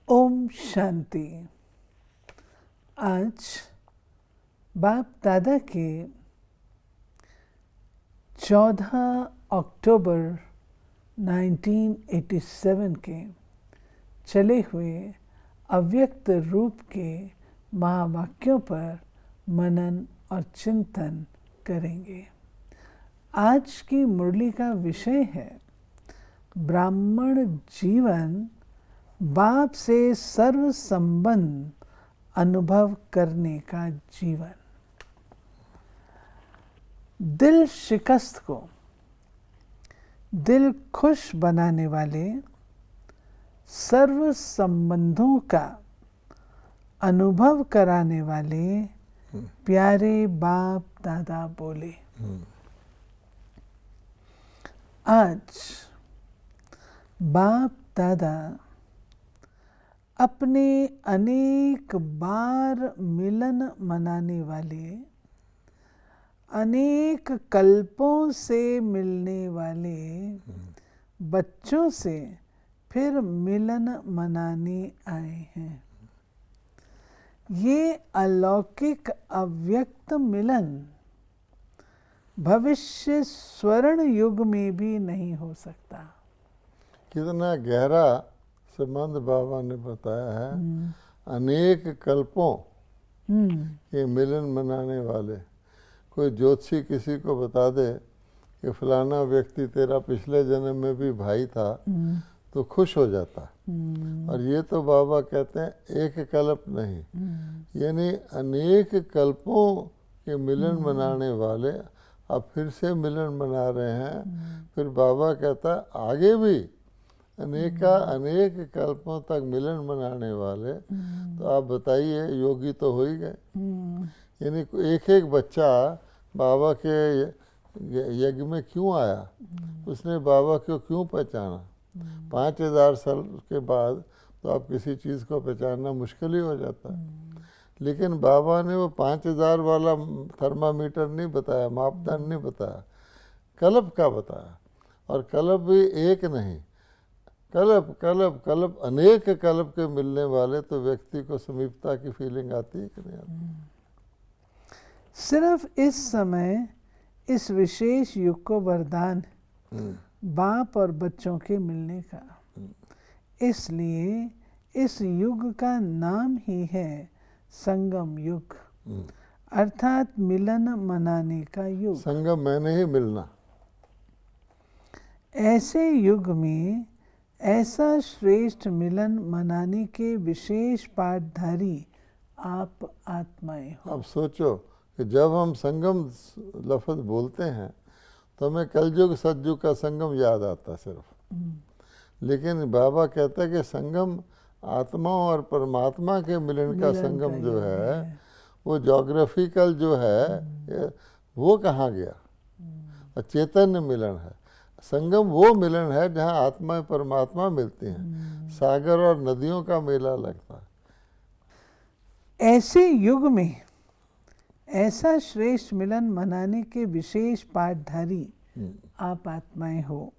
ओम शांति। आज बाप दादा के 14 अक्टूबर 1987 के चले हुए अव्यक्त रूप के महावाक्यों पर मनन और चिंतन करेंगे। आज की मुरली का विषय है ब्राह्मण जीवन बाप से सर्व संबंध अनुभव करने का जीवन। दिल शिकस्त को दिल खुश बनाने वाले सर्व संबंधों का अनुभव कराने वाले प्यारे बाप दादा बोले। आज बाप दादा अपने अनेक बार मिलन मनाने वाले, अनेक कल्पों से मिलने वाले बच्चों से फिर मिलन मनाने आए हैं। ये अलौकिक अव्यक्त मिलन भविष्य स्वर्ण युग में भी नहीं हो सकता। कितना गहरा संबंध बाबा ने बताया है। अनेक कल्पों के मिलन मनाने वाले। कोई ज्योतिषी किसी को बता दे कि फलाना व्यक्ति तेरा पिछले जन्म में भी भाई था तो खुश हो जाता। और ये तो बाबा कहते हैं एक कल्प नहीं, यानी अनेक कल्पों के मिलन मनाने वाले अब फिर से मिलन मना रहे हैं। फिर बाबा कहता है आगे भी अनेक कल्पों तक मिलन मनाने वाले। तो आप बताइए, योगी तो हो ही गए। यानी एक एक बच्चा बाबा के यज्ञ में क्यों आया, उसने बाबा को क्यों पहचाना। 5000 साल के बाद तो आप किसी चीज़ को पहचानना मुश्किल ही हो जाता है। लेकिन बाबा ने वो 5000 वाला थर्मामीटर नहीं बताया, मापदंड नहीं बताया, कल्प का बताया। और कल्प भी एक नहीं, कल्प अनेक कल्प के मिलने वाले। तो व्यक्ति को समीपता की फीलिंग आती है कि नहीं आती। सिर्फ इस समय इस विशेष युग को वरदान बाप और बच्चों के मिलने का। इसलिए इस युग का नाम ही है संगम युग, अर्थात मिलन मनाने का युग। संगम मैंने ही मिलना। ऐसे युग में ऐसा श्रेष्ठ मिलन मनाने के विशेष पाठधारी आप आत्माएं हो। अब सोचो कि जब हम संगम लफ्ज़ बोलते हैं तो हमें कलयुग सतयुग का संगम याद आता सिर्फ। लेकिन बाबा कहता है कि संगम आत्मा और परमात्मा के मिलन का संगम जो है वो ज्योग्राफिकल जो है वो कहाँ गया। और चैतन्य मिलन है। संगम वो मिलन है जहाँ आत्मा और परमात्मा मिलते हैं। सागर और नदियों का मेला लगता है। ऐसे युग में ऐसा श्रेष्ठ मिलन मनाने के विशेष पाठधारी आप आत्माएं हो।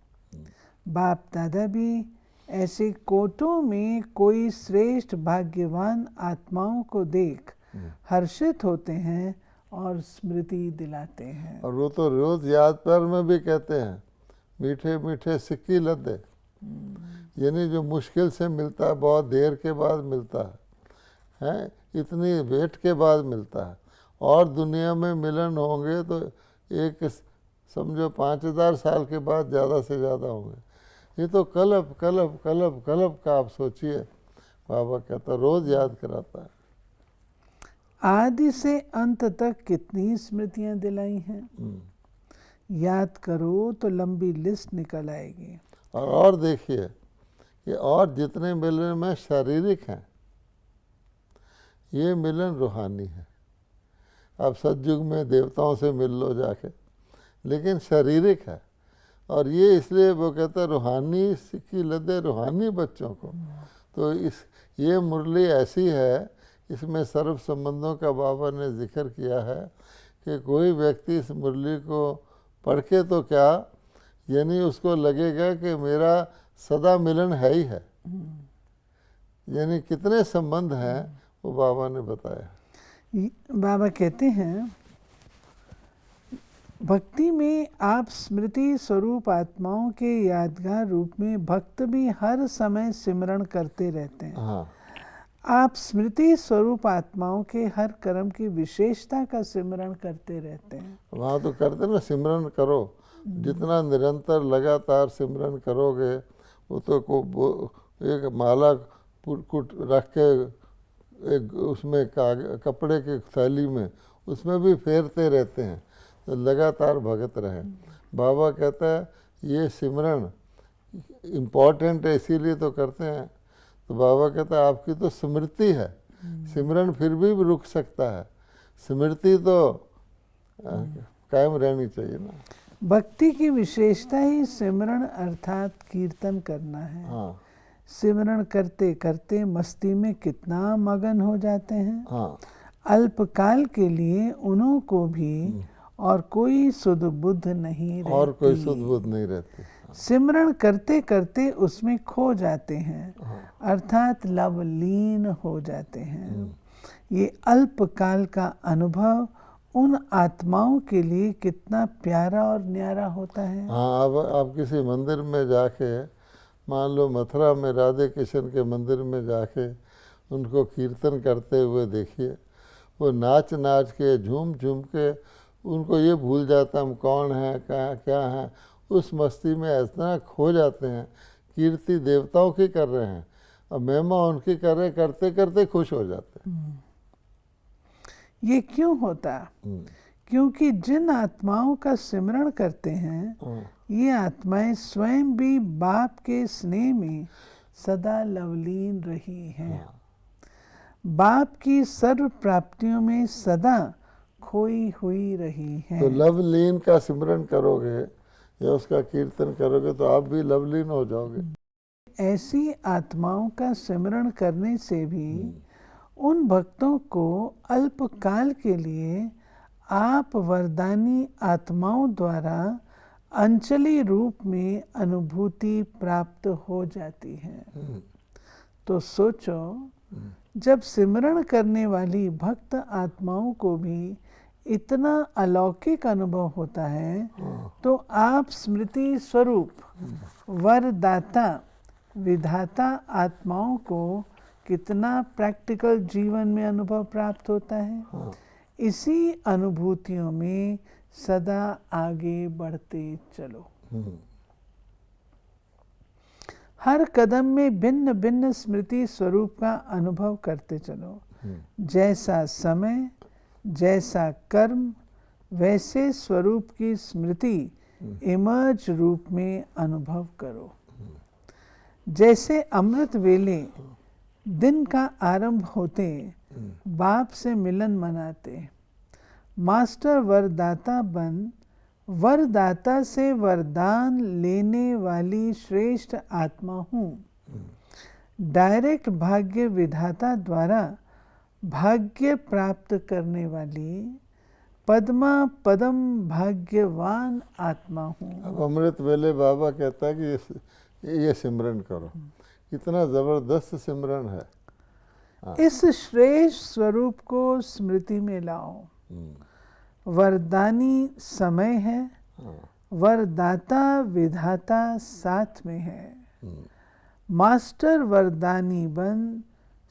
बाप दादा भी ऐसे कोटों में कोई श्रेष्ठ भाग्यवान आत्माओं को देख हर्षित होते हैं और स्मृति दिलाते हैं। और वो तो रोज याद पर में भी कहते हैं मीठे मीठे सिक्की लद्दे। यानी जो मुश्किल से मिलता है, बहुत देर के बाद मिलता है, इतनी वेट के बाद मिलता है। और दुनिया में मिलन होंगे तो एक समझो 5000 साल के बाद ज़्यादा से ज़्यादा होंगे। ये तो कल्प कल्प कल्प कल्प का आप सोचिए। बाबा कहता रोज़ याद कराता है। आदि से अंत तक कितनी स्मृतियां दिलाई हैं। याद करो तो लंबी लिस्ट निकल आएगी। और देखिए ये और जितने मिलन में शारीरिक हैं, ये मिलन रूहानी है। अब सतयुग में देवताओं से मिल लो जाके, लेकिन शारीरिक है। और ये इसलिए वो कहता है रूहानी सिक्की लदे रूहानी बच्चों को। तो ये मुरली ऐसी है, इसमें सर्व संबंधों का बाबा ने जिक्र किया है कि कोई व्यक्ति इस मुरली को पढ़ के तो क्या, यानी उसको लगेगा कि मेरा सदा मिलन है ही है। यानी कितने संबंध हैं वो बाबा ने बताया। बाबा कहते हैं भक्ति में आप स्मृति स्वरूप आत्माओं के यादगार रूप में भक्त भी हर समय सिमरण करते रहते हैं। हाँ, आप स्मृति स्वरूप आत्माओं के हर कर्म की विशेषता का सिमरण करते रहते हैं। वहाँ तो करते ना, सिमरन करो, जितना निरंतर लगातार सिमरन करोगे वो तो एक माला कुट रख के एक उसमें कपड़े की थैली में उसमें भी फेरते रहते हैं, तो लगातार भगत रहे। बाबा कहता है ये सिमरन इम्पोर्टेंट है, इसीलिए तो करते हैं। तो बाबा कहता है आपकी तो स्मृति है, सिमरन फिर भी रुक सकता है, स्मृति तो कायम रहनी चाहिए ना। भक्ति की विशेषता ही सिमरण अर्थात कीर्तन करना है। हाँ, सिमरण करते करते मस्ती में कितना मगन हो जाते हैं। हाँ, अल्पकाल के लिए उन्हों को भी और कोई सुध बुद्ध नहीं रहती। और कोई सुध बुद्ध नहीं रहती। सिमरण करते करते उसमें खो जाते हैं, अर्थात लवलीन हो जाते हैं। ये अल्पकाल का अनुभव उन आत्माओं के लिए कितना प्यारा और न्यारा होता है। हाँ, अब आप किसी मंदिर में जाके, मान लो मथुरा में राधे कृष्ण के मंदिर में जाके उनको कीर्तन करते हुए देखिए, वो नाच नाच के झूम झूम के उनको ये भूल जाता हम कौन हैं, कहाँ क्या हैं, उस मस्ती में इतना खो जाते हैं। कीर्ति देवताओं की कर रहे हैं और महिमा उनकी कर रहे, करते करते खुश हो जाते हैं। ये क्यों होता? क्योंकि जिन आत्माओं का सिमरण करते हैं ये आत्माएं स्वयं भी बाप के स्नेह में सदा लवलीन रही हैं, बाप की सर्व प्राप्तियों में सदा खोई हुई रही हैं। तो लवलीन का सिमरन करोगे या उसका कीर्तन करोगे तो आप भी लवलीन हो जाओगे। ऐसी आत्माओं का सिमरण करने से भी उन भक्तों को अल्पकाल के लिए आप वरदानी आत्माओं द्वारा अंचली रूप में अनुभूति प्राप्त हो जाती है। तो सोचो, जब सिमरण करने वाली भक्त आत्माओं को भी इतना अलौकिक अनुभव होता है, तो आप स्मृति स्वरूप वरदाता विधाता आत्माओं को कितना प्रैक्टिकल जीवन में अनुभव प्राप्त होता है। इसी अनुभूतियों में सदा आगे बढ़ते चलो। हर कदम में भिन्न भिन्न स्मृति स्वरूप का अनुभव करते चलो। जैसा समय, जैसा कर्म, वैसे स्वरूप की स्मृति इमर्ज रूप में अनुभव करो। जैसे अमृत वेले दिन का आरंभ होते बाप से मिलन मनाते, मास्टर वरदाता बन वरदाता से वरदान लेने वाली श्रेष्ठ आत्मा हूँ। डायरेक्ट भाग्य विधाता द्वारा भाग्य प्राप्त करने वाली पद्मा पदम भाग्यवान आत्मा हूँ। अब अमृत वेले बाबा कहता है कि ये सिमरन करो, कितना जबरदस्त सिमरन है। इस श्रेष्ठ स्वरूप को स्मृति में लाओ। वरदानी समय है, वरदाता विधाता साथ में है। मास्टर वरदानी बन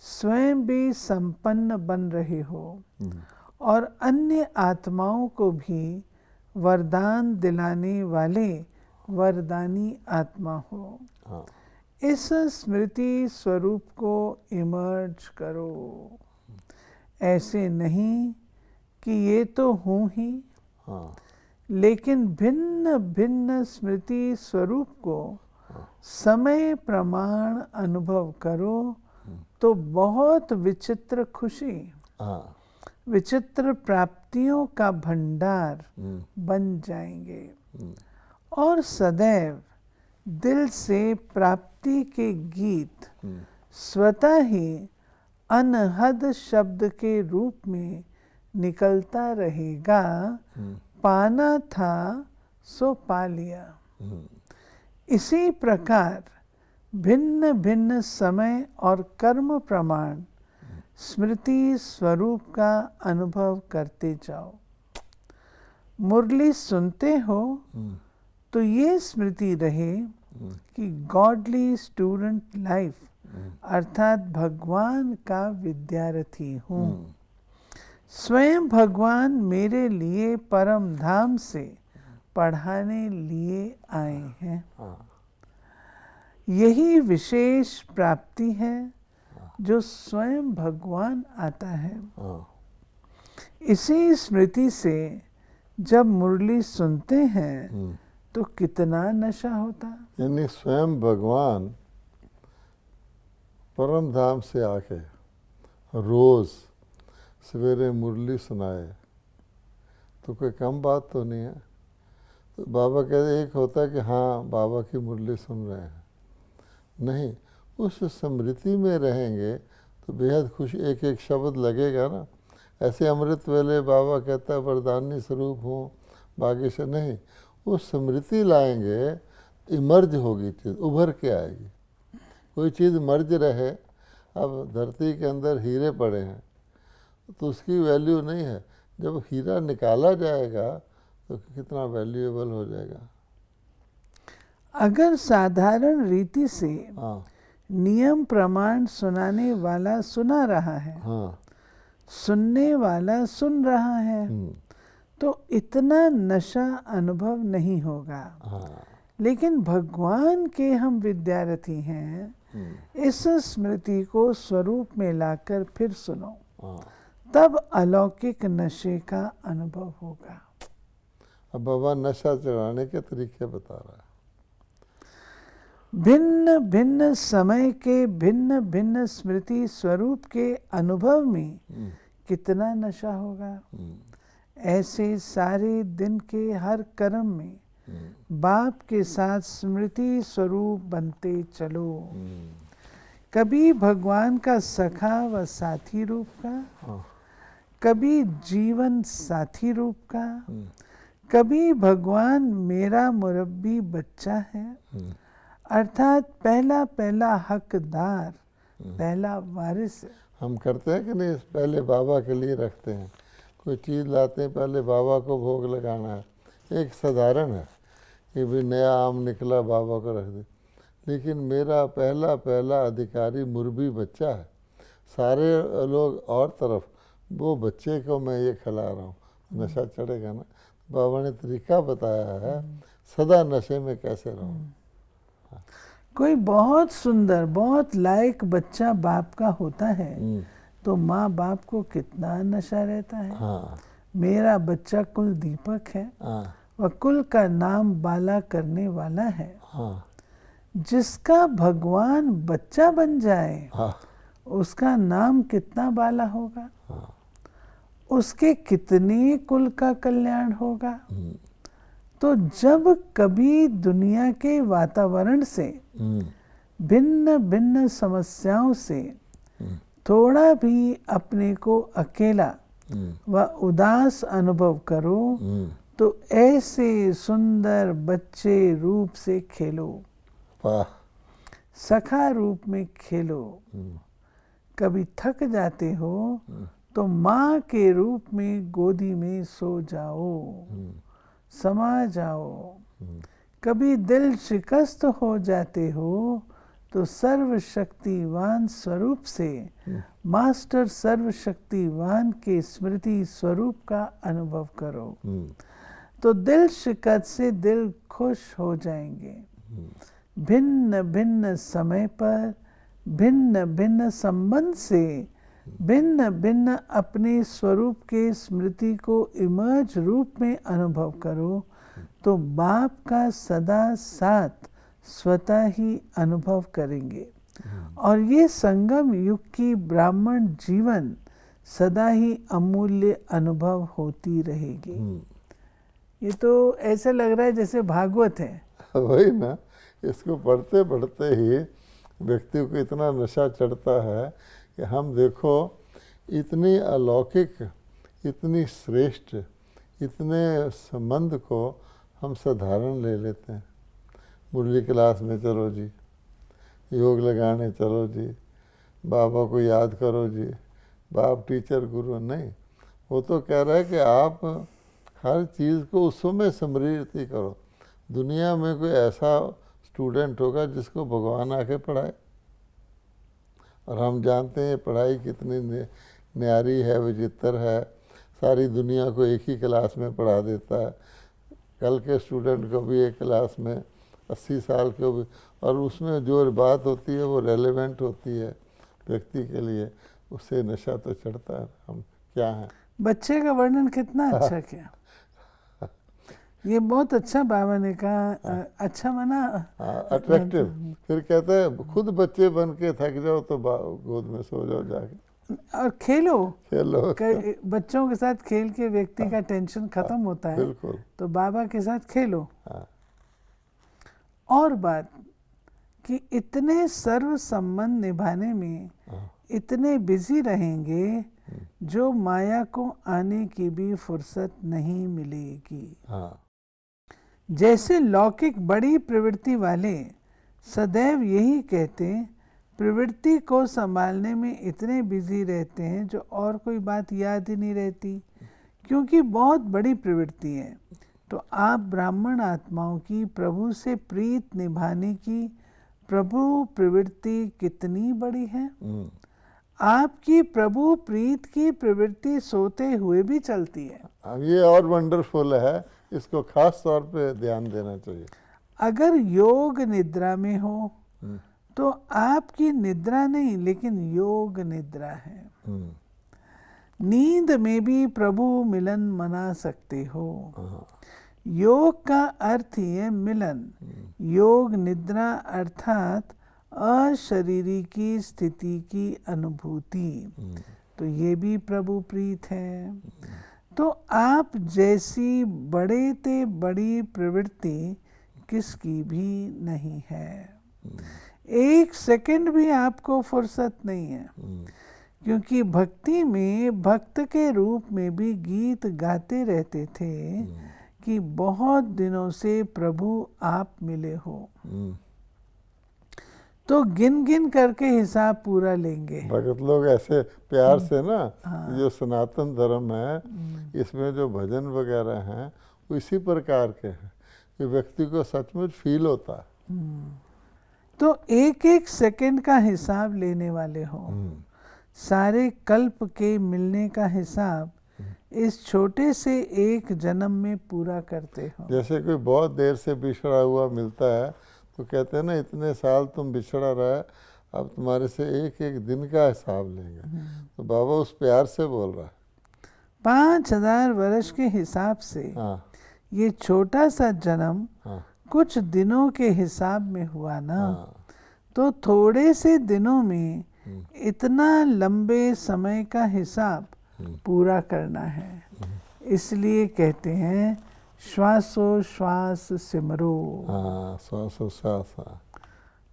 स्वयं भी संपन्न बन रहे हो और अन्य आत्माओं को भी वरदान दिलाने वाले वरदानी आत्मा हो। इस स्मृति स्वरूप को इमर्ज करो। ऐसे नहीं कि ये तो हूँ ही, लेकिन भिन्न भिन्न स्मृति स्वरूप को समय प्रमाण अनुभव करो तो बहुत विचित्र खुशी, विचित्र प्राप्तियों का भंडार बन जाएंगे और सदैव दिल से प्राप्ति के गीत स्वतः ही अनहद शब्द के रूप में निकलता रहेगा। पाना था सो पा लिया। इसी प्रकार भिन्न भिन्न समय और कर्म प्रमाण स्मृति स्वरूप का अनुभव करते जाओ। मुरली सुनते हो तो ये स्मृति रहे कि गॉडली स्टूडेंट लाइफ अर्थात भगवान का विद्यार्थी हूँ। स्वयं भगवान मेरे लिए परम धाम से पढ़ाने लिए आए हैं। यही विशेष प्राप्ति है जो स्वयं भगवान आता है। इसी स्मृति से जब मुरली सुनते हैं तो कितना नशा होता। यानी स्वयं भगवान परम धाम से आके रोज सवेरे मुरली सुनाए तो कोई कम बात तो नहीं है। तो बाबा कहते एक होता है कि हाँ बाबा की मुरली सुन रहे हैं, नहीं, उस स्मृति में रहेंगे तो बेहद खुश, एक एक शब्द लगेगा ना। ऐसे अमृत वेले बाबा कहता है वरदानी स्वरूप हूँ बाकी से नहीं, उस स्मृति लाएंगे, इमर्ज होगी चीज़, उभर के आएगी। कोई चीज़ मर्ज रहे, अब धरती के अंदर हीरे पड़े हैं तो उसकी वैल्यू नहीं है, जब हीरा निकाला जाएगा तो कितना वैल्यूएबल हो जाएगा। अगर साधारण रीति से हाँ नियम प्रमाण सुनाने वाला सुना रहा है, हाँ सुनने वाला सुन रहा है, तो इतना नशा अनुभव नहीं होगा। हाँ लेकिन भगवान के हम विद्यार्थी हैं, इस स्मृति को स्वरूप में लाकर फिर सुनो, तब अलौकिक नशे का अनुभव होगा। अब बाबा नशा चढ़ाने के तरीके बता रहा है। भिन्न भिन्न समय के भिन्न भिन्न स्मृति स्वरूप के अनुभव में कितना नशा होगा। ऐसे सारे दिन के हर कर्म में बाप के साथ स्मृति स्वरूप बनते चलो। कभी भगवान का सखा व साथी रूप का, कभी जीवन साथी रूप का, कभी भगवान मेरा मुरब्बी बच्चा है, अर्थात पहला पहला हकदार, पहला वारिस। हम करते हैं कि नहीं, पहले बाबा के लिए रखते हैं, कोई चीज़ लाते हैं पहले बाबा को भोग लगाना है। एक साधारण है कि भी नया आम निकला बाबा को रख दे, लेकिन मेरा पहला पहला अधिकारी मुरबी बच्चा है, सारे लोग और तरफ, वो बच्चे को मैं ये खिला रहा हूँ, नशा चढ़ेगा ना। बाबा ने तरीका बताया है सदा नशे में कैसे रहूं। कोई बहुत सुंदर बहुत लायक बच्चा बाप का होता है तो माँ बाप को कितना नशा रहता है। हाँ मेरा बच्चा कुल दीपक है, हाँ वह कुल का नाम बाला करने वाला है। हाँ जिसका भगवान बच्चा बन जाए हाँ उसका नाम कितना बाला होगा, हाँ उसके कितने कुल का कल्याण होगा। तो जब कभी दुनिया के वातावरण से भिन्न भिन्न समस्याओं से थोड़ा भी अपने को अकेला व उदास अनुभव करो तो ऐसे सुंदर बच्चे रूप से खेलो, वाह, सखा रूप में खेलो। कभी थक जाते हो तो माँ के रूप में गोदी में सो जाओ, समा जाओ। कभी दिल शिकस्त हो जाते हो तो सर्वशक्तिवान स्वरूप से मास्टर सर्वशक्तिवान के स्मृति स्वरूप का अनुभव करो, तो दिल शिकस्त से दिल खुश हो जाएंगे। भिन्न भिन्न समय पर भिन्न भिन्न संबंध से भिन्न भिन्न अपने स्वरूप के स्मृति को इमर्ज रूप में अनुभव करो तो बाप का सदा साथ स्वतः ही अनुभव करेंगे और ये संगम युग की ब्राह्मण जीवन सदा ही अमूल्य अनुभव होती रहेगी। ये तो ऐसे लग रहा है जैसे भागवत है। वही ना, इसको पढ़ते पढ़ते ही व्यक्ति को इतना नशा चढ़ता है कि हम देखो इतनी अलौकिक, इतनी श्रेष्ठ, इतने संबंध को हम साधारण ले लेते हैं। मुरली क्लास में चलो जी, योग लगाने चलो जी, बाबा को याद करो जी, बाप टीचर गुरु नहीं। वो तो कह रहा है कि आप हर चीज़ को उस समय स्मृति करो। दुनिया में कोई ऐसा स्टूडेंट होगा जिसको भगवान आके पढ़ाए? और हम जानते हैं पढ़ाई कितनी न्यारी है, विचित्र है। सारी दुनिया को एक ही क्लास में पढ़ा देता है। कल के स्टूडेंट को भी एक क्लास में, 80 साल को भी, और उसमें जो बात होती है वो रेलेवेंट होती है व्यक्ति के लिए, उससे नशा तो चढ़ता है। हम क्या हैं? बच्चे का वर्णन कितना अच्छा किया। ये बहुत अच्छा बाबा ने कहा। अच्छा माना अट्रैक्टिव। फिर कहते हैं खुद बच्चे बन के थक जाओ तो गोद में सो जाओ जाके, और खेलो। खेलो। बच्चों के साथ खेल के व्यक्ति का टेंशन खत्म होता है। बिल्कुल। तो बाबा के साथ खेलो। हाँ। और बात कि इतने सर्व संबंध निभाने में इतने बिजी रहेंगे जो माया को आने की भी फुर्सत नहीं मिलेगी। हाँ। जैसे लौकिक बड़ी प्रवृत्ति वाले सदैव यही कहते, प्रवृत्ति को संभालने में इतने बिजी रहते हैं जो और कोई बात याद ही नहीं रहती, क्योंकि बहुत बड़ी प्रवृत्ति है। तो आप ब्राह्मण आत्माओं की प्रभु से प्रीत निभाने की प्रभु प्रवृत्ति कितनी बड़ी है। आपकी प्रभु प्रीत की प्रवृत्ति सोते हुए भी चलती है। अब ये और वंडरफुल है, इसको खास तौर पे ध्यान देना चाहिए। अगर योग निद्रा में हो तो आपकी निद्रा नहीं लेकिन योग निद्रा है। नींद में भी प्रभु मिलन मना सकते हो। योग का अर्थ ही है मिलन। योग निद्रा अर्थात अशरीरी की स्थिति की अनुभूति। तो ये भी प्रभु प्रीत है। तो आप जैसी बड़े ते बड़ी प्रवृत्ति किसकी भी नहीं है। एक सेकंड भी आपको फुर्सत नहीं है, क्योंकि भक्ति में भक्त के रूप में भी गीत गाते रहते थे कि बहुत दिनों से प्रभु आप मिले हो। तो गिन गिन करके हिसाब पूरा लेंगे। भगत लोग ऐसे प्यार से ना, जो सनातन धर्म है इसमें जो भजन वगैरह हैं वो इसी प्रकार के हैं कि व्यक्ति को सचमुच फील होता है। तो एक एक सेकंड का हिसाब लेने वाले हो। सारे कल्प के मिलने का हिसाब इस छोटे से एक जन्म में पूरा करते हो। जैसे कोई बहुत देर से बिछड़ा हुआ मिलता है तो कहते हैं ना इतने साल तुम बिछड़ा रहे, अब तुम्हारे से एक एक दिन का हिसाब लेंगे। तो बाबा उस प्यार से बोल रहा है। 5000 वर्ष के हिसाब से ये छोटा सा जन्म कुछ दिनों के हिसाब में हुआ ना, तो थोड़े से दिनों में इतना लंबे समय का हिसाब पूरा करना है। इसलिए कहते हैं श्वासोश्वास सिमरो। श्वासोश्वास।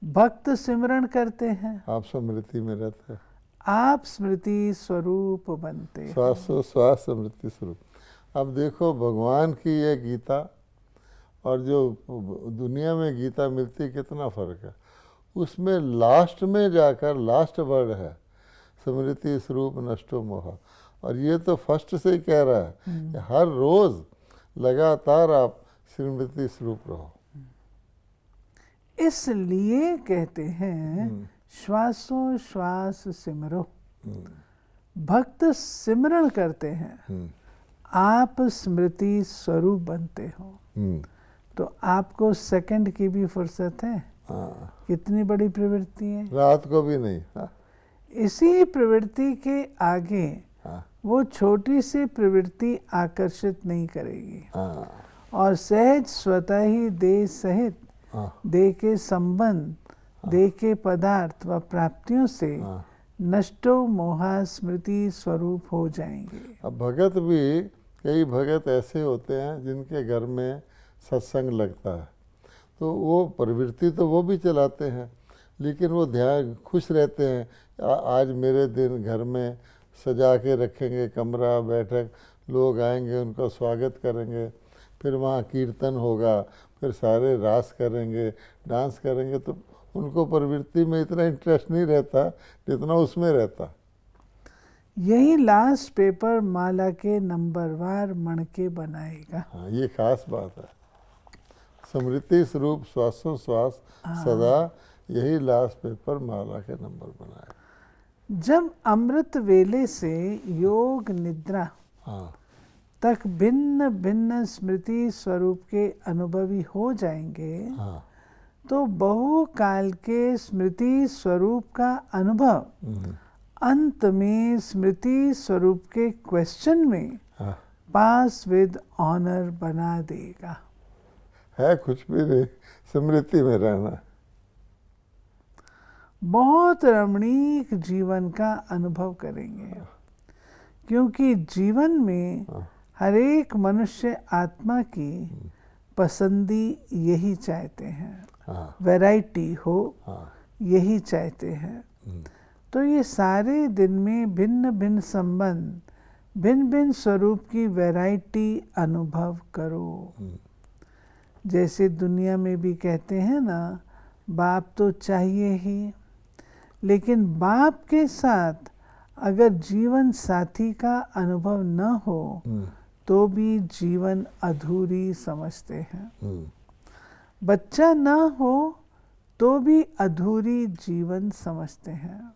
भक्त सिमरण करते हैं, आप स्मृति में रहते हैं, आप स्मृति स्वरूप बनते हैं। श्वासोश्वास स्मृति स्वरूप। अब देखो भगवान की ये गीता और जो दुनिया में गीता मिलती कितना फर्क है। उसमें लास्ट में जाकर लास्ट वर्ड है स्मृति स्वरूप नष्टो मोह। और ये तो फर्स्ट से ही कह रहा है कि हर रोज लगातार आप स्मृति स्वरूप रहो। इसलिए कहते हैं श्वासोश्वास सिमरो। भक्त सिमरण करते हैं, आप स्मृति स्वरूप बनते हो। तो आपको सेकंड की भी फुर्सत है। कितनी बड़ी प्रवृत्ति है, रात को भी नहीं। इसी प्रवृत्ति के आगे वो छोटी सी प्रवृत्ति आकर्षित नहीं करेगी। और सहज स्वतः ही देह सहित देह के संबंध, देह के पदार्थ व प्राप्तियों से नष्टो मोहा स्मृति स्वरूप हो जाएंगे। अब भगत भी, कई भगत ऐसे होते हैं जिनके घर में सत्संग लगता है, तो वो प्रवृत्ति तो वो भी चलाते हैं, लेकिन वो ध्यान खुश रहते हैं। आज मेरे दिन घर में सजा के रखेंगे, कमरा बैठक, लोग आएंगे उनका स्वागत करेंगे, फिर वहाँ कीर्तन होगा, फिर सारे रास करेंगे, डांस करेंगे। तो उनको प्रवृत्ति में इतना इंटरेस्ट नहीं रहता जितना उसमें रहता। यही लास्ट पेपर माला के नंबरवार मणके बनाएगा। हाँ, ये खास बात है। स्मृति स्वरूप श्वासोश्वास सदा, यही लास्ट पेपर माला के नंबर बनाएगा। जब अमृत वेले से योग निद्रा हाँ तक भिन्न भिन्न स्मृति स्वरूप के अनुभवी हो जाएंगे, हाँ तो बहुकाल के स्मृति स्वरूप का अनुभव अंत में स्मृति स्वरूप के क्वेश्चन में हाँ, पास विद ऑनर बना देगा। है कुछ भी नहीं, स्मृति में रहना। बहुत रमणीक जीवन का अनुभव करेंगे, क्योंकि जीवन में हर एक मनुष्य आत्मा की पसंदी यही चाहते हैं, हाँ वैरायटी हो हाँ यही चाहते हैं। तो ये सारे दिन में भिन्न भिन्न संबंध, भिन्न भिन्न स्वरूप की वैरायटी अनुभव करो। जैसे दुनिया में भी कहते हैं ना, बाप तो चाहिए ही, लेकिन बाप के साथ अगर जीवन साथी का अनुभव न हो तो भी जीवन अधूरी समझते हैं। बच्चा न हो तो भी अधूरी जीवन समझते हैं।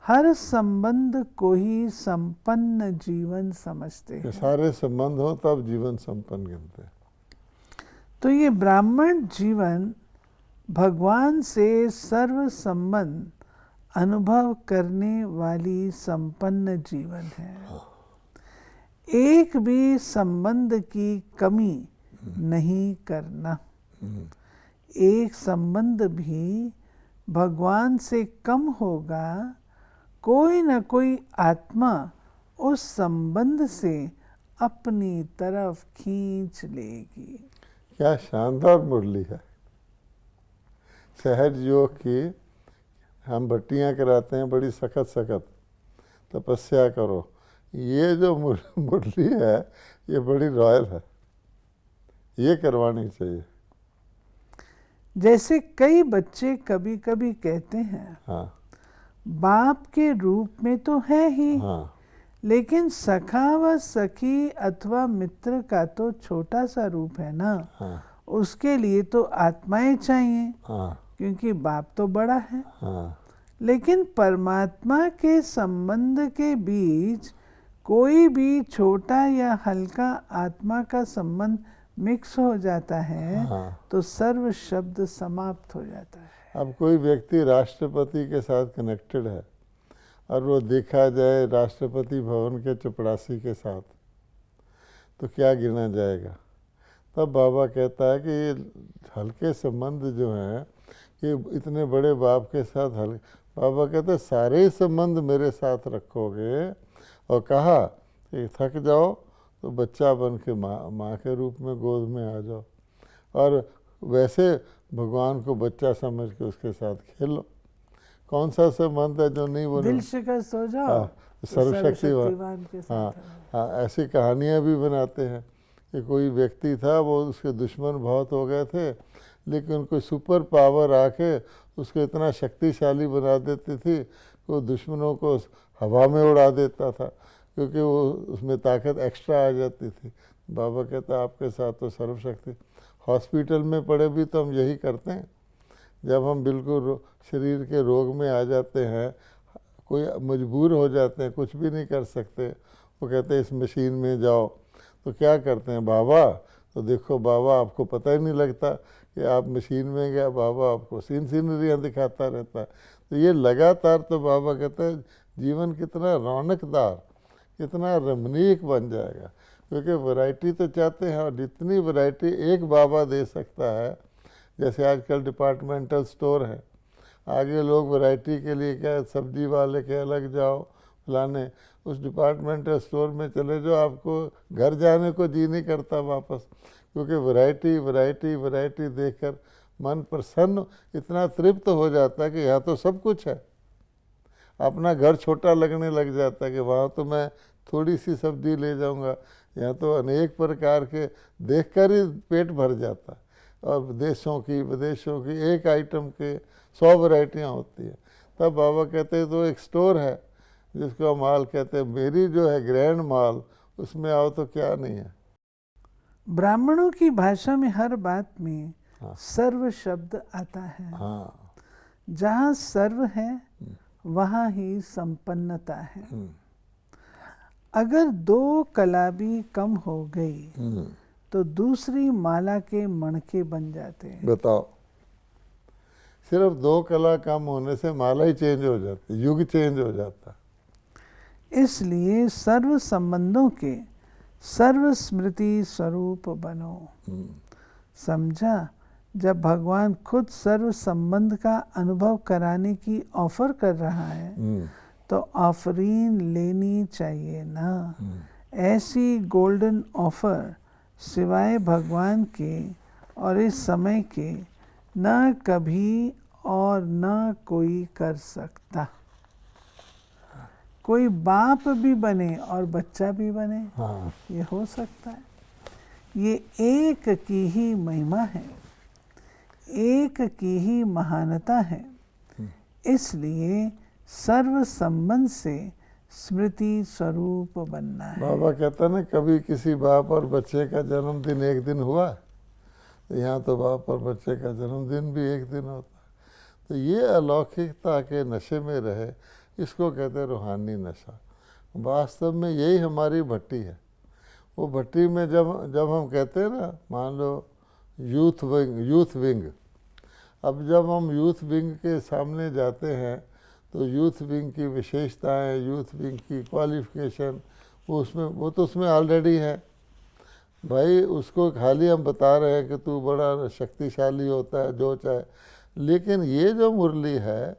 हर संबंध को ही संपन्न जीवन समझते हैं। सारे संबंध हो तब जीवन संपन्न गिनते हैं। तो ये ब्राह्मण जीवन भगवान से सर्व संबंध अनुभव करने वाली संपन्न जीवन है। एक भी संबंध की कमी नहीं करना। एक संबंध भी भगवान से कम होगा, कोई न कोई आत्मा उस संबंध से अपनी तरफ खींच लेगी। क्या शानदार मुरली है। सहज योग की हम भट्टियाँ कराते हैं, बड़ी सख्त सख्त तपस्या करो। ये जो मुरली है ये बड़ी रॉयल है, ये करवानी चाहिए। जैसे कई बच्चे कभी कभी कहते हैं, हाँ बाप के रूप में तो है ही, हाँ लेकिन सखा व सखी अथवा मित्र का तो छोटा सा रूप है ना, हाँ उसके लिए तो आत्माएं चाहिए, हाँ क्योंकि बाप तो बड़ा है। हाँ लेकिन परमात्मा के संबंध के बीच कोई भी छोटा या हल्का आत्मा का संबंध मिक्स हो जाता है, हाँ। तो सर्व शब्द समाप्त हो जाता है। अब कोई व्यक्ति राष्ट्रपति के साथ कनेक्टेड है और वो देखा जाए राष्ट्रपति भवन के चपरासी के साथ, तो क्या गिना जाएगा? तब बाबा कहता है कि ये हल्के संबंध जो हैं, ये इतने बड़े बाप के साथ हल्के, बाबा कहते हैं सारे संबंध मेरे साथ रखोगे, और कहा कि थक जाओ तो बच्चा बन के माँ के रूप में गोद में आ जाओ, और वैसे भगवान को बच्चा समझ के उसके साथ खेलो। कौन सा संबंध है जो नहीं बोले? दिल शिकस्त हो जाओ, हाँ, सर्वशक्तिवान के साथ हाँ है। हाँ, ऐसी कहानियाँ भी बनाते हैं कि कोई व्यक्ति था, वो उसके दुश्मन बहुत हो गए थे, लेकिन उनको सुपर पावर आके उसको इतना शक्तिशाली बना देती थी कि वो दुश्मनों को हवा में उड़ा देता था, क्योंकि वो उसमें ताकत एक्स्ट्रा आ जाती थी। बाबा कहता आपके साथ तो सर्वशक्ति। हॉस्पिटल में पड़े भी तो हम यही करते हैं। जब हम बिल्कुल शरीर के रोग में आ जाते हैं, कोई मजबूर हो जाते हैं, कुछ भी नहीं कर सकते, वो कहते हैं इस मशीन में जाओ, तो क्या करते हैं बाबा? तो देखो बाबा आपको पता ही नहीं लगता कि आप मशीन में गया, बाबा आपको सीनरियाँ दिखाता रहता है। तो ये लगातार, तो बाबा कहता है जीवन कितना रौनकदार, कितना रमणीक बन जाएगा, क्योंकि वैरायटी तो चाहते हैं, और जितनी वैरायटी एक बाबा दे सकता है। जैसे आजकल डिपार्टमेंटल स्टोर है, आगे लोग वैरायटी के लिए क्या, सब्जी वाले के अलग जाओ फलाने, उस डिपार्टमेंटल स्टोर में चले जाओ, आपको घर जाने को जी नहीं करता वापस, क्योंकि वैरायटी वैरायटी वैरायटी देखकर मन प्रसन्न, इतना तृप्त हो जाता है कि यहाँ तो सब कुछ है। अपना घर छोटा लगने लग जाता है कि वहाँ तो मैं थोड़ी सी सब्जी ले जाऊँगा, यहाँ तो अनेक प्रकार के देखकर ही पेट भर जाता है। और देशों की विदेशों की एक आइटम के 100 वैरायटियाँ होती है। तब बाबा कहते हैं तो एक स्टोर है जिसको माल कहते हैं, मेरी जो है ग्रैंड माल, उसमें आओ तो क्या नहीं है। ब्राह्मणों की भाषा में हर बात में हाँ। सर्व शब्द आता है। हाँ। जहाँ सर्व है वहाँ ही संपन्नता है। अगर दो कला भी कम हो गई तो दूसरी माला के मणके बन जाते हैं। बताओ, सिर्फ 2 कला कम होने से माला ही चेंज हो जाती, युग चेंज हो जाता। इसलिए सर्व संबंधों के सर्व स्मृति स्वरूप बनो। समझा? जब भगवान खुद सर्व संबंध का अनुभव कराने की ऑफर कर रहा है तो ऑफरीन लेनी चाहिए ना। ऐसी गोल्डन ऑफर सिवाय भगवान के और इस समय के न कभी और न कोई कर सकता। कोई बाप भी बने और बच्चा भी बने, हाँ। ये हो सकता है। ये एक की ही महिमा है, एक की ही महानता है। इसलिए सर्व संबंध से स्मृति स्वरूप बनना है। बाबा कहता ना, कभी किसी बाप और बच्चे का जन्मदिन एक दिन हुआ, तो यहाँ तो बाप और बच्चे का जन्मदिन भी एक दिन होता है। तो ये अलौकिकता के नशे में रहे, इसको कहते हैं रूहानी नशा। वास्तव में यही हमारी भट्टी है। वो भट्टी में जब हम कहते हैं ना, मान लो यूथ विंग, अब जब हम यूथ विंग के सामने जाते हैं तो यूथ विंग की विशेषताएं, यूथ विंग की क्वालिफिकेशन, वो तो उसमें ऑलरेडी है भाई। उसको खाली हम बता रहे हैं कि तू बड़ा शक्तिशाली होता है जो चाहे। लेकिन ये जो मुरली है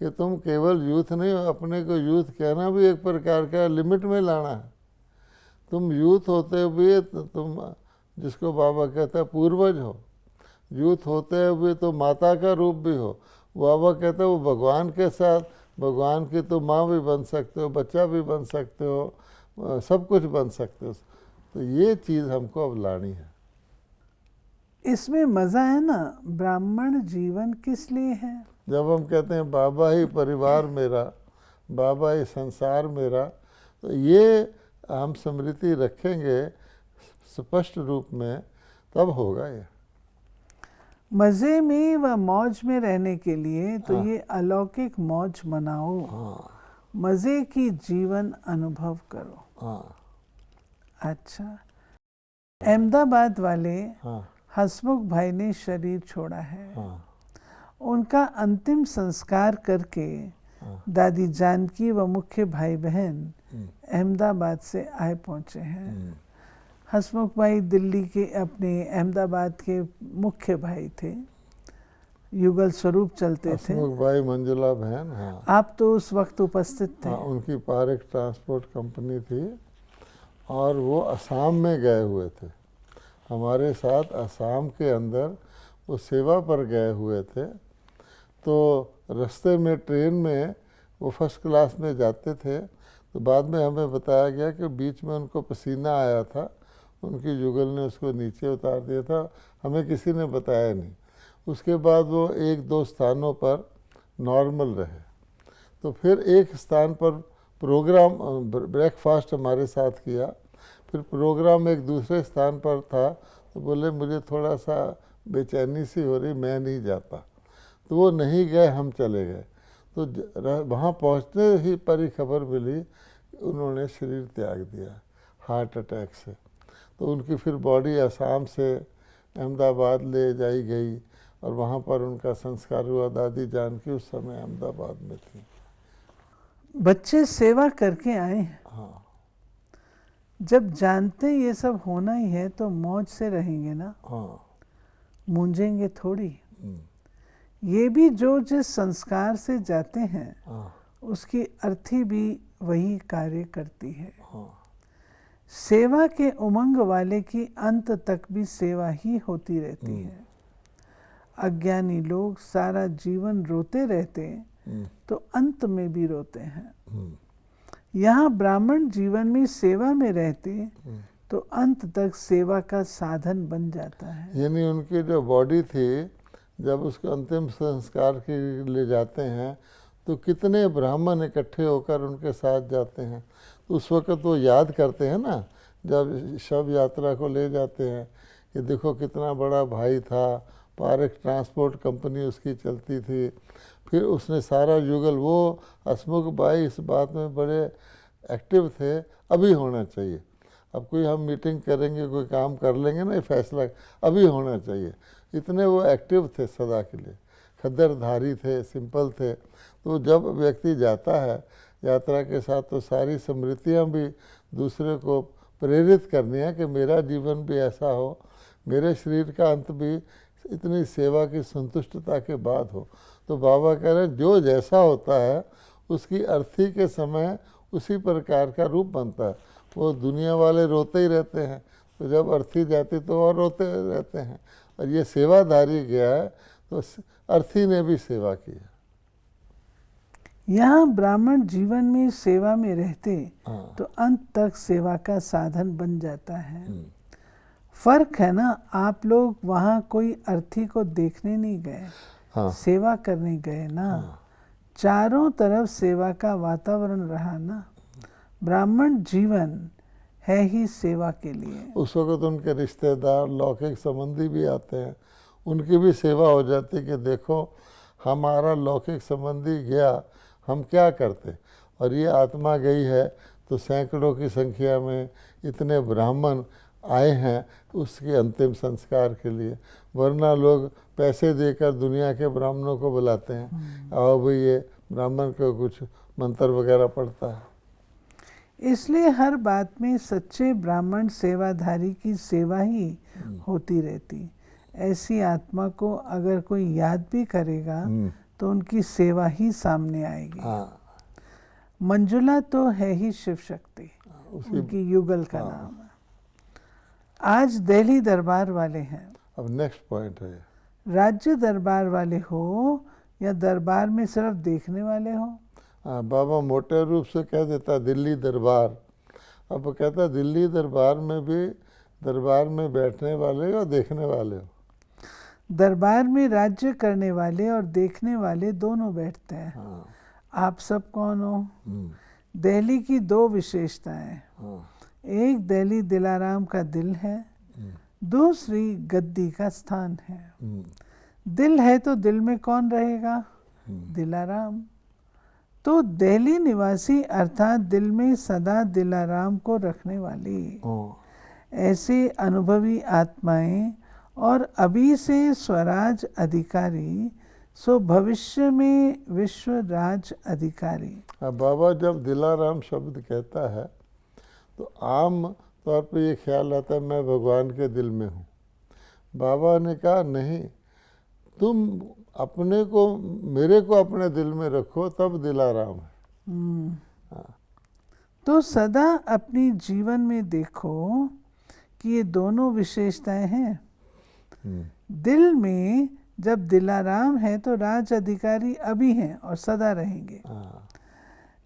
कि तुम केवल यूथ नहीं, अपने को यूथ कहना भी एक प्रकार का लिमिट में लाना है। तुम यूथ होते हुए तुम, जिसको बाबा कहता है, पूर्वज हो। यूथ होते हुए तो माता का रूप भी हो। बाबा कहते हैं वो भगवान के साथ, भगवान की तो माँ भी बन सकते हो, बच्चा भी बन सकते हो, सब कुछ बन सकते हो। तो ये चीज़ हमको अब लानी है। इसमें मज़ा है ना। ब्राह्मण जीवन किस लिए है? जब हम कहते हैं बाबा ही परिवार मेरा, बाबा ही संसार मेरा, तो ये हम स्मृति रखेंगे स्पष्ट रूप में, तब होगा ये। मज़े में व मौज में रहने के लिए तो ये अलौकिक मौज मनाओ। मज़े की जीवन अनुभव करो। अच्छा, अहमदाबाद वाले हसमुख भाई ने शरीर छोड़ा है। उनका अंतिम संस्कार करके दादी जानकी व मुख्य भाई बहन अहमदाबाद से आए पहुँचे हैं। हसमुख भाई दिल्ली के अपने अहमदाबाद के मुख्य भाई थे, युगल स्वरूप चलते थे। हसमुख भाई मंजुला बहन, हाँ। आप तो उस वक्त उपस्थित थे। हाँ, उनकी पारेख ट्रांसपोर्ट कंपनी थी और वो असम में गए हुए थे हमारे साथ। असम के अंदर वो सेवा पर गए हुए थे। तो रास्ते में ट्रेन में वो फर्स्ट क्लास में जाते थे। तो बाद में हमें बताया गया कि बीच में उनको पसीना आया था, उनकी जुगल ने उसको नीचे उतार दिया था। हमें किसी ने बताया नहीं। उसके बाद वो 1-2 स्थानों पर नॉर्मल रहे। तो फिर एक स्थान पर प्रोग्राम ब्रेकफास्ट हमारे साथ किया। फिर प्रोग्राम एक दूसरे स्थान पर था, तो बोले मुझे थोड़ा सा बेचैनी सी हो रही, मैं नहीं जाता। तो वो नहीं गए, हम चले गए। तो वहाँ पहुँचने ही पर ही खबर मिली उन्होंने शरीर त्याग दिया हार्ट अटैक से। तो उनकी फिर बॉडी असम से अहमदाबाद ले जाई गई और वहाँ पर उनका संस्कार हुआ। दादी जानकी उस समय अहमदाबाद में थी। बच्चे सेवा करके आए। हाँ। जब जानते हैं ये सब होना ही है तो मौज से रहेंगे ना। हाँ। मूंझेंगे थोड़ी। ये भी जो जिस संस्कार से जाते हैं उसकी अर्थी भी वही कार्य करती है। सेवा के उमंग वाले की अंत तक भी सेवा ही होती रहती है। अज्ञानी लोग सारा जीवन रोते रहते तो अंत में भी रोते हैं। यहाँ ब्राह्मण जीवन में सेवा में रहते तो अंत तक सेवा का साधन बन जाता है। यानी उनकी जो बॉडी थी, जब उसको अंतिम संस्कार के लिए जाते हैं तो कितने ब्राह्मण इकट्ठे होकर उनके साथ जाते हैं। तो उस वक़्त वो याद करते हैं ना, जब शव यात्रा को ले जाते हैं, कि देखो कितना बड़ा भाई था, पारेख ट्रांसपोर्ट कंपनी उसकी चलती थी, फिर उसने सारा युगल, वो हसमुख भाई इस बात में बड़े एक्टिव थे, अभी होना चाहिए। अब कोई हम मीटिंग करेंगे, कोई काम कर लेंगे ना, ये फैसला अभी होना चाहिए। इतने वो एक्टिव थे सदा के लिए, खद्दरधारी थे, सिंपल थे। तो जब व्यक्ति जाता है यात्रा के साथ, तो सारी स्मृतियाँ भी दूसरे को प्रेरित करनी है कि मेरा जीवन भी ऐसा हो, मेरे शरीर का अंत भी इतनी सेवा की संतुष्टता के बाद हो। तो बाबा कह रहे हैं जो जैसा होता है उसकी अर्थी के समय उसी प्रकार का रूप बनता है। वो दुनिया वाले रोते ही रहते हैं, तो जब अर्थी जाती तो और रोते रहते हैं। और ये सेवाधारी गया है तो अर्थी ने भी सेवा की है। यहाँ ब्राह्मण जीवन में सेवा में रहते हाँ। तो अंत तक सेवा का साधन बन जाता है। फर्क है ना, आप लोग वहाँ कोई अर्थी को देखने नहीं गए, हाँ। सेवा करने गए ना। चारों तरफ सेवा का वातावरण रहा ना। ब्राह्मण जीवन है ही सेवा के लिए। उस वक़्त उनके रिश्तेदार, लौकिक संबंधी भी आते हैं, उनकी भी सेवा हो जाती कि देखो हमारा लौकिक संबंधी गया, हम क्या करते। और ये आत्मा गई है तो सैकड़ों की संख्या में इतने ब्राह्मण आए हैं उसके अंतिम संस्कार के लिए। वरना लोग पैसे देकर दुनिया के ब्राह्मणों को बुलाते हैं, आओ भाई ये ब्राह्मण को कुछ मंत्र वगैरह पढ़ता है। इसलिए हर बात में सच्चे ब्राह्मण सेवाधारी की सेवा ही होती रहती। ऐसी आत्मा को अगर कोई याद भी करेगा तो उनकी सेवा ही सामने आएगी। हाँ। मंजुला तो है ही शिव शक्ति, उनकी युगल का नाम है। आज दिल्ली दरबार वाले हैं। अब नेक्स्ट पॉइंट है, राज्य दरबार वाले हो या दरबार में सिर्फ देखने वाले हो। हाँ, बाबा मोटे रूप से कह देता दिल्ली दरबार। अब वो कहता दिल्ली दरबार में भी दरबार में बैठने वाले और देखने वाले हो। दरबार में राज्य करने वाले और देखने वाले दोनों बैठते हैं। हाँ। आप सब कौन हो। दिल्ली की दो विशेषताएं, एक दिल्ली दिलाराम का दिल है, दूसरी गद्दी का स्थान है। दिल है तो दिल में कौन रहेगा, दिलाराम। तो दिल्ली निवासी अर्थात दिल में सदा दिलाराम को रखने वाली ऐसे अनुभवी आत्माएं और अभी से स्वराज अधिकारी, सो भविष्य में विश्व राज अधिकारी। अब बाबा जब दिलाराम शब्द कहता है तो आम तौर पे ये ख्याल आता है मैं भगवान के दिल में हूँ। बाबा ने कहा नहीं, तुम अपने को, मेरे को अपने दिल में रखो, तब दिलाराम है। तो सदा अपनी जीवन में देखो कि ये दोनों विशेषताएं हैं। दिल में जब दिलाराम है तो राज अधिकारी अभी हैं और सदा रहेंगे।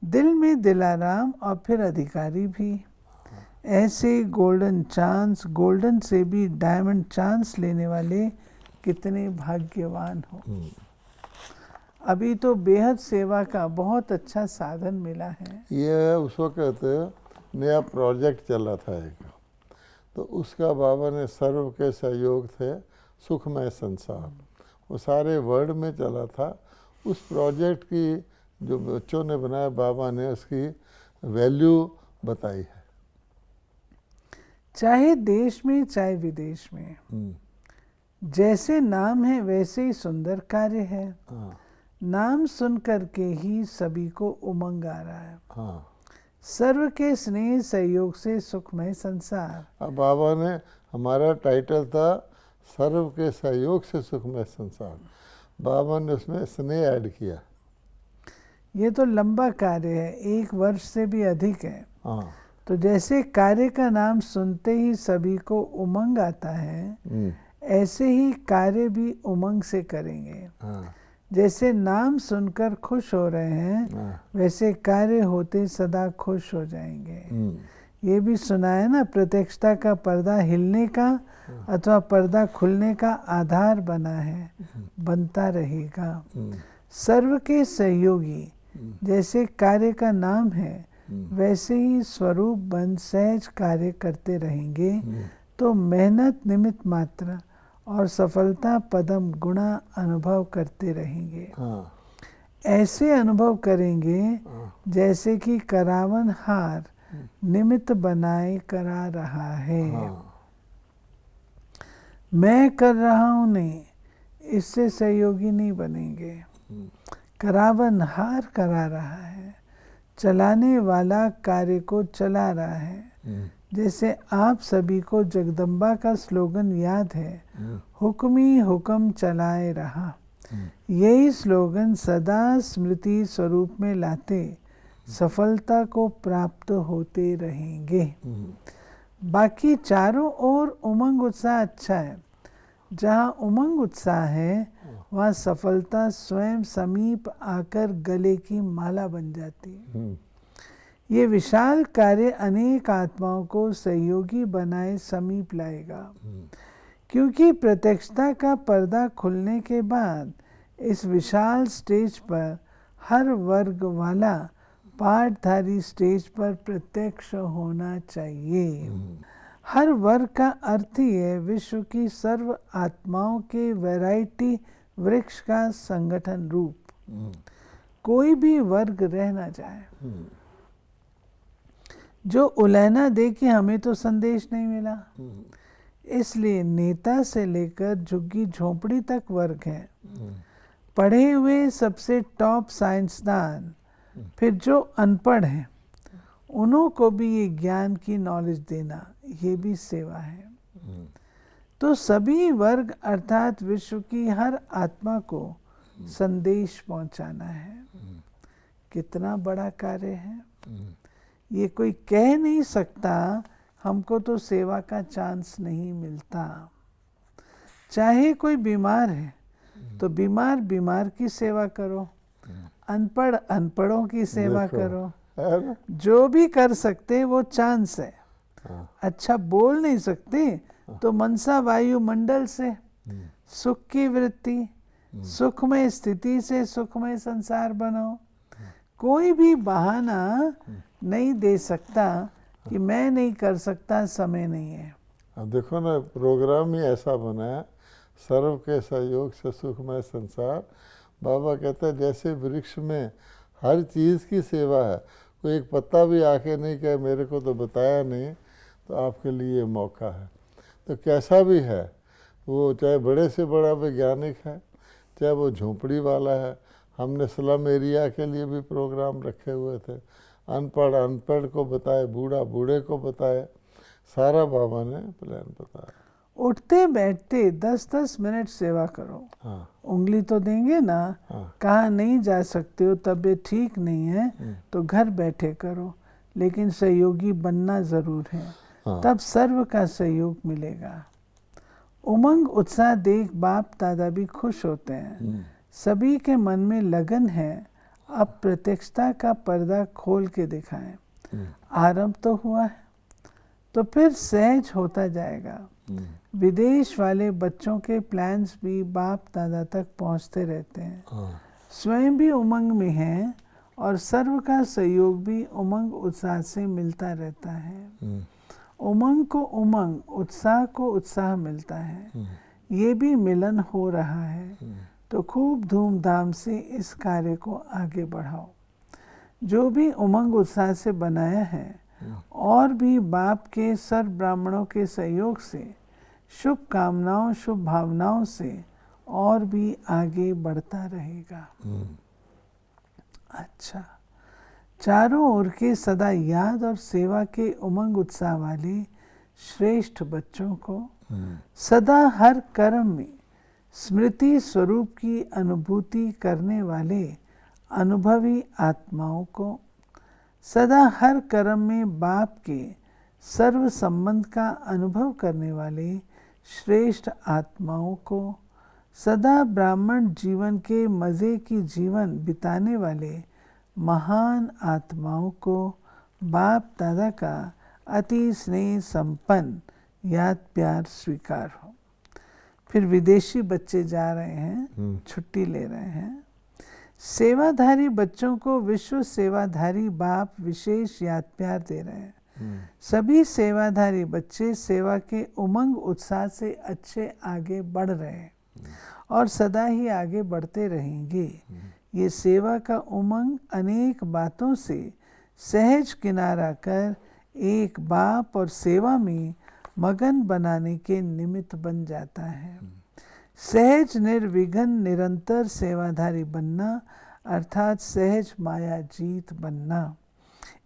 दिल में दिलाराम और फिर अधिकारी भी। ऐसे गोल्डन चांस, गोल्डन से भी डायमंड चांस लेने वाले कितने भाग्यवान हो। अभी तो बेहद सेवा का बहुत अच्छा साधन मिला है। ये उस वक्त नया प्रोजेक्ट चला था एक, तो उसका बाबा ने सर्व के सहयोग थे सुखमय संसार, वो सारे वर्ल्ड में चला था। उस प्रोजेक्ट की जो बच्चों ने बनाया, बाबा ने उसकी वैल्यू बताई है। चाहे देश में चाहे विदेश में, जैसे नाम है वैसे ही सुंदर कार्य है। नाम सुन करके ही सभी को उमंग आ रहा है। सर्व के स्नेह सहयोग से सुखमय संसार। अब बाबा ने, हमारा टाइटल था सर्व के सहयोग से सुखमय संसार, बाबा ने उसमें स्नेह ऐड किया। ये तो लंबा कार्य है, 1 वर्ष से भी अधिक है। हाँ। तो जैसे कार्य का नाम सुनते ही सभी को उमंग आता है, ऐसे ही कार्य भी उमंग से करेंगे। जैसे नाम सुनकर खुश हो रहे हैं, वैसे कार्य होते सदा खुश हो जाएंगे। ये भी सुना है ना, प्रत्यक्षता का पर्दा हिलने का अथवा पर्दा खुलने का आधार बना है, बनता रहेगा। सर्व के सहयोगी जैसे कार्य का नाम है, वैसे ही स्वरूप बन सहज कार्य करते रहेंगे तो मेहनत निमित्त मात्र और सफलता पदम गुणा अनुभव करते रहेंगे। ऐसे अनुभव करेंगे जैसे कि करावन हार निमित्त बनाए करा रहा है। मैं कर रहा हूँ नहीं, इससे सहयोगी नहीं बनेंगे। करावन हार करा रहा है, चलाने वाला कार्य को चला रहा है। जैसे आप सभी को जगदम्बा का स्लोगन याद है, हुक्मी हुक्म चलाए रहा। यही स्लोगन सदा स्मृति स्वरूप में लाते सफलता को प्राप्त होते रहेंगे। बाकी चारों ओर उमंग उत्साह अच्छा है। जहाँ उमंग उत्साह है वहाँ सफलता स्वयं समीप आकर गले की माला बन जाती है। ये विशाल कार्य अनेक आत्माओं को सहयोगी बनाए समीप लाएगा, क्योंकि प्रत्यक्षता का पर्दा खुलने के बाद इस विशाल स्टेज पर हर वर्ग वाला पाठधारी स्टेज पर प्रत्यक्ष होना चाहिए। हर वर्ग का अर्थ ही है विश्व की सर्व आत्माओं के वैरायटी वृक्ष का संगठन रूप। कोई भी वर्ग रह ना जाए जो उलहना दे कि हमें तो संदेश नहीं मिला। इसलिए नेता से लेकर झुग्गी झोंपड़ी तक वर्ग है। पढ़े हुए सबसे टॉप साइंसदान, फिर जो अनपढ़ हैं उन्हों को भी ये ज्ञान की नॉलेज देना, ये भी सेवा है। तो सभी वर्ग अर्थात विश्व की हर आत्मा को संदेश पहुंचाना है। कितना बड़ा कार्य है। ये कोई कह नहीं सकता हमको तो सेवा का चांस नहीं मिलता। चाहे कोई बीमार है तो बीमार की सेवा करो, अनपढ़ अनपढ़ों की सेवा करो। जो भी कर सकते वो चांस है। अच्छा बोल नहीं सकते तो मनसा वायुमंडल से सुख की वृत्ति, सुखमय स्थिति से सुखमय संसार बनाओ। कोई भी बहाना नहीं दे सकता कि मैं नहीं कर सकता, समय नहीं है। अब देखो ना, प्रोग्राम ही ऐसा बना है, सर्व के सहयोग से सुखमय संसार। बाबा कहते हैं जैसे वृक्ष में हर चीज़ की सेवा है, कोई एक पत्ता भी आके नहीं कहे मेरे को तो बताया नहीं, तो आपके लिए मौका है। तो कैसा भी है वो, चाहे बड़े से बड़ा वैज्ञानिक है, चाहे वो झोंपड़ी वाला है। हमने स्लम एरिया के लिए भी प्रोग्राम रखे हुए थे। अनपढ़ को बताए, बूढ़े को बताए, सारा बाबा ने प्लान बताया। उठते बैठते 10-10 मिनट सेवा करो। उंगली तो देंगे ना। कहाँ नहीं जा सकते हो, तबीयत ठीक नहीं है तो घर बैठे करो, लेकिन सहयोगी बनना ज़रूर है। तब सर्व का सहयोग मिलेगा। उमंग उत्साह देख बाप दादा भी खुश होते हैं। सभी के मन में लगन है, अब प्रत्यक्षता का पर्दा खोल के दिखाएं। आरंभ तो हुआ है तो फिर सहज होता जाएगा। विदेश वाले बच्चों के प्लान्स भी बाप दादा तक पहुंचते रहते हैं। स्वयं भी उमंग में हैं और सर्व का सहयोग भी उमंग उत्साह से मिलता रहता है। उमंग को उमंग, उत्साह को उत्साह मिलता है। ये भी मिलन हो रहा है, तो खूब धूमधाम से इस कार्य को आगे बढ़ाओ। जो भी उमंग उत्साह से बनाया है और भी बाप के सर्व ब्राह्मणों के सहयोग से, शुभ कामनाओं शुभ भावनाओं से और भी आगे बढ़ता रहेगा। अच्छा, चारों ओर के सदा याद और सेवा के उमंग उत्साह वाले श्रेष्ठ बच्चों को सदा हर कर्म में स्मृति स्वरूप की अनुभूति करने वाले अनुभवी आत्माओं को, सदा हर कर्म में बाप के सर्व संबंध का अनुभव करने वाले श्रेष्ठ आत्माओं को, सदा ब्राह्मण जीवन के मज़े की जीवन बिताने वाले महान आत्माओं को बाप दादा का अति स्नेह संपन्न याद प्यार स्वीकार हो। फिर विदेशी बच्चे जा रहे हैं, छुट्टी ले रहे हैं। सेवाधारी बच्चों को विश्व सेवाधारी बाप विशेष याद प्यार दे रहे हैं। सभी सेवाधारी बच्चे सेवा के उमंग उत्साह से अच्छे आगे बढ़ रहे हैं और सदा ही आगे बढ़ते रहेंगे। ये सेवा का उमंग अनेक बातों से सहज किनारा कर एक बाप और सेवा में मगन बनाने के निमित्त बन जाता है। सहज निर्विघ्न निरंतर सेवाधारी बनना अर्थात सहज माया जीत बनना।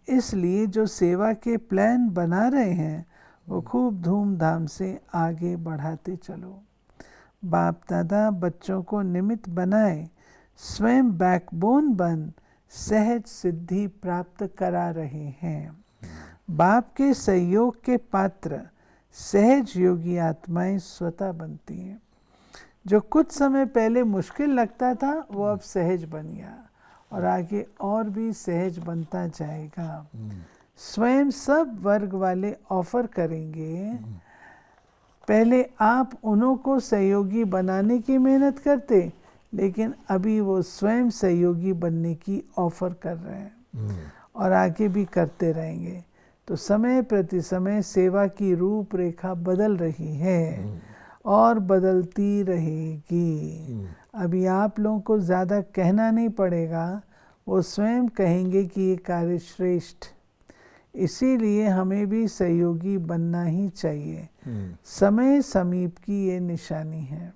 इसलिए जो सेवा के प्लान बना रहे हैं वो खूब धूमधाम से आगे बढ़ाते चलो। बाप दादा बच्चों को निमित्त बनाए स्वयं बैकबोन बन सहज सिद्धि प्राप्त करा रहे हैं। बाप के सहयोग के पात्र सहज योगी आत्माएं स्वतः बनती हैं। जो कुछ समय पहले मुश्किल लगता था वो अब सहज बन गया और आगे और भी सहज बनता जाएगा। स्वयं सब वर्ग वाले ऑफर करेंगे। पहले आप उन्हों को सहयोगी बनाने की मेहनत करते, लेकिन अभी वो स्वयं सहयोगी बनने की ऑफर कर रहे हैं और आगे भी करते रहेंगे। तो समय प्रति समय सेवा की रूपरेखा बदल रही है और बदलती रहेगी। अभी आप लोगों को ज़्यादा कहना नहीं पड़ेगा, वो स्वयं कहेंगे कि ये कार्य श्रेष्ठ। इसीलिए हमें भी सहयोगी बनना ही चाहिए। समय समीप की ये निशानी है।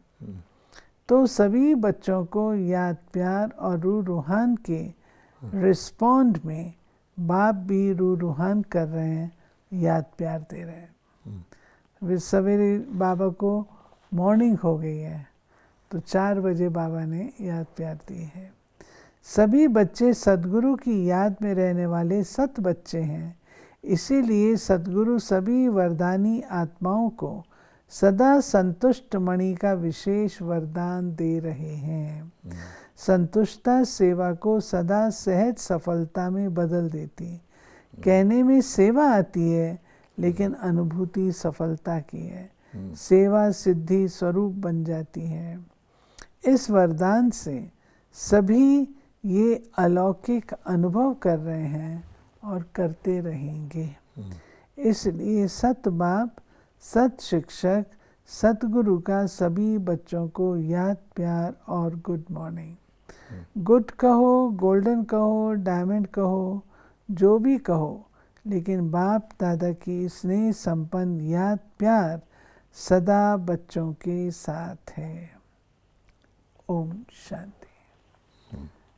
तो सभी बच्चों को याद प्यार और रूह रूहान के रिस्पॉन्ड में बाप भी रूह रूहान कर रहे हैं, याद प्यार दे रहे हैं। वे सवेरे बाबा को मॉर्निंग हो गई है तो 4 बजे बाबा ने याद प्यार दी है। सभी बच्चे सद्गुरु की याद में रहने वाले सत बच्चे हैं। इसीलिए सद्गुरु सभी वरदानी आत्माओं को सदा संतुष्ट मणि का विशेष वरदान दे रहे हैं। संतुष्टता सेवा को सदा सहज सफलता में बदल देती। कहने में सेवा आती है लेकिन अनुभूति सफलता की है। सेवा सिद्धि स्वरूप बन जाती है। इस वरदान से सभी ये अलौकिक अनुभव कर रहे हैं और करते रहेंगे। इसलिए सत बाप, सत शिक्षक, सतगुरु का सभी बच्चों को याद प्यार और गुड मॉर्निंग। गुड कहो, गोल्डन कहो, डायमंड कहो, जो भी कहो, लेकिन बाप दादा की स्नेह संपन्न याद प्यार सदा बच्चों के साथ है। ओम शांति।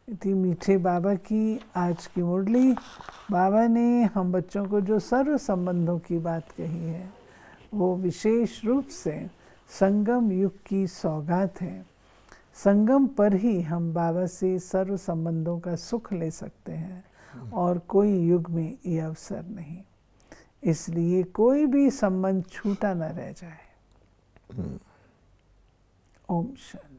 इतनी मीठे बाबा की आज की मुरली। बाबा ने हम बच्चों को जो सर्व संबंधों की बात कही है वो विशेष रूप से संगम युग की सौगात है। संगम पर ही हम बाबा से सर्व संबंधों का सुख ले सकते हैं और कोई युग में ये अवसर नहीं। इसलिए कोई भी संबंध छूटा न रह जाए। ओम शांति।